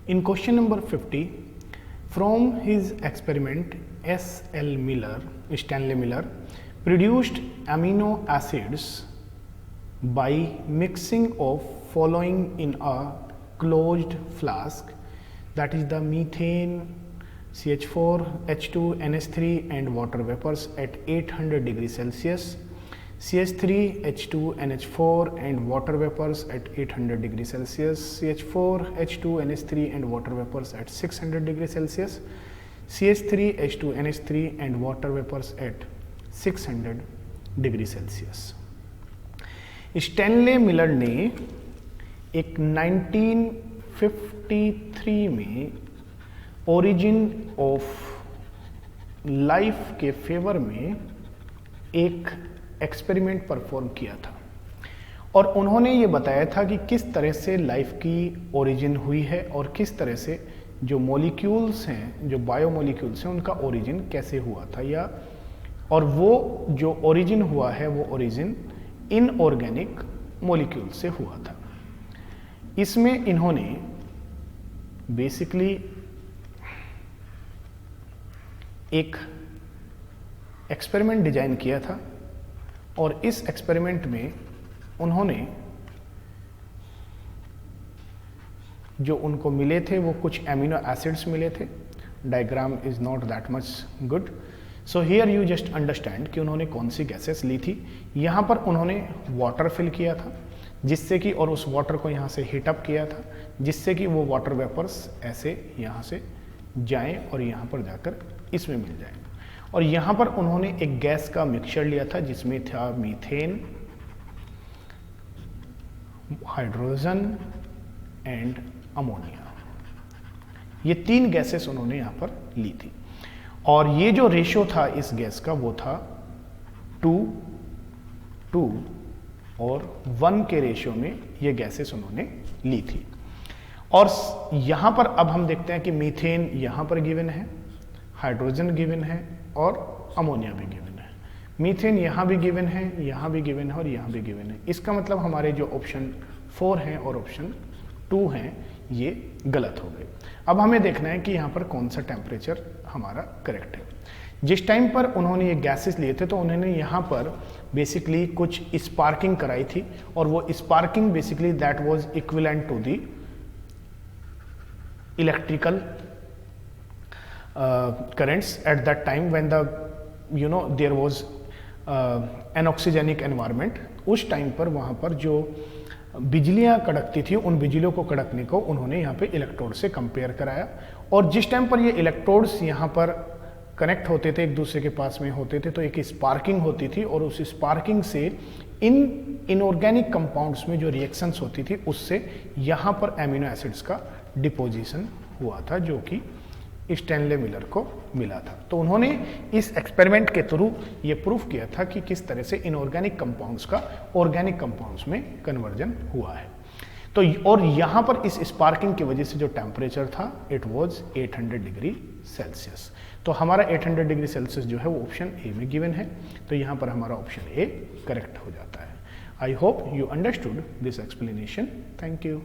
In question number 50, from his experiment, Stanley Miller produced amino acids by mixing of following in a closed flask, that is the methane, CH4, H2, NH3 and water vapors at 800 degrees Celsius, CH3, H2, NH4 and water vapors at 800 degrees Celsius, CH4, H2, NH3 and water vapors at 600 degrees Celsius, CH3, H2, NH3 and water vapors at 600 degree Celsius. Stanley Miller ने एक 1953 में origin of life के favour में एक experiment perform किया था और उन्होंने ये बताया था कि किस तरह से लाइफ की ओरिजिन हुई है और किस तरह से जो मॉलिक्यूल्स हैं, जो बायोमॉलिक्यूल्स हैं, उनका ओरिजिन कैसे हुआ था, या और वो जो ओरिजिन हुआ है वो ओरिजिन इनऑर्गेनिक मॉलिक्यूल से हुआ था। इसमें इन्होंने बेसिकली एक एक्सपेरिमेंट डिजाइन किया था और इस एक्सपेरिमेंट में उन्होंने जो उनको मिले थे वो कुछ एमिनो एसिड्स मिले थे। Diagram is not that much good, so here you just understand कि उन्होंने कौन सी गैसेस ली थी। यहाँ पर उन्होंने वाटर फिल किया था जिससे कि, और उस वाटर को यहाँ से हीट अप किया था जिससे कि वो वाटर वेपर्स ऐसे यहाँ से जाएं और यहाँ पर जाकर इसमें मिल जाएं। और यहाँ पर उन्होंने एक गैस का मिक्सचर लिया था जिसमें था मीथेन, हाइड्रोजन एंड अमोनिया। ये तीन गैसेस उन्होंने यहाँ पर ली थी और ये जो रेशियो था इस गैस का वो था 2:2 और 1 के रेशियो में ये गैसेस उन्होंने ली थी। और यहाँ पर अब हम देखते हैं कि मीथेन यहाँ पर गिवन है, हाइड्रोजन गिवन है और अमोनिया भी गिवन है। मीथेन यहाँ भी गिवन है, यहाँ भी गिवन है और यहाँ भी गिवन है। इसका मतलब हमारे जो ऑप्शन 4 हैं और ऑप्शन 2 हैं ये गलत हो गए। अब हमें देखना है कि यहाँ पर कौन सा टेम्परेचर हमारा करेक्ट है। जिस टाइम पर उन्होंने ये गैसेस लिए थे तो उन्होंने यहाँ पर बेसिकली कुछ स्पार्किंग कराई थी और वो sparking basically that was equivalent to the electrical currents at that time when the there was an oxygenic environment। उस टाइम पर वहाँ पर जो बिजलियाँ कड़कती थी उन बिजलियों को कड़कने को उन्होंने यहाँ पे इलेक्ट्रोड से कंपेयर कराया और जिस टाइम पर ये इलेक्ट्रोड्स यहाँ पर कनेक्ट होते थे, एक दूसरे के पास में होते थे, तो एक स्पार्किंग होती थी और उस स्पार्किंग से इनऑर्गेनिक कंपाउंड्स में जो रिएक्शंस होती थी उससे यहाँ पर एमिनो एसिड्स का डिपोजिशन हुआ था जो कि स्टैनले मिलर को मिला था। तो उन्होंने इस एक्सपेरिमेंट के थ्रू ये प्रूफ किया था कि किस तरह से इनऑर्गेनिक कंपाउंड्स का ऑर्गेनिक कंपाउंड्स में कन्वर्जन हुआ है। तो और यहाँ पर इस स्पार्किंग की वजह से जो टेम्परेचर था इट वाज 800 डिग्री सेल्सियस। तो हमारा 800 डिग्री सेल्सियस जो है वो ऑप्शन ए में गिवन है, तो यहाँ पर हमारा ऑप्शन ए करेक्ट हो जाता है। I hope you understood this explanation. Thank you.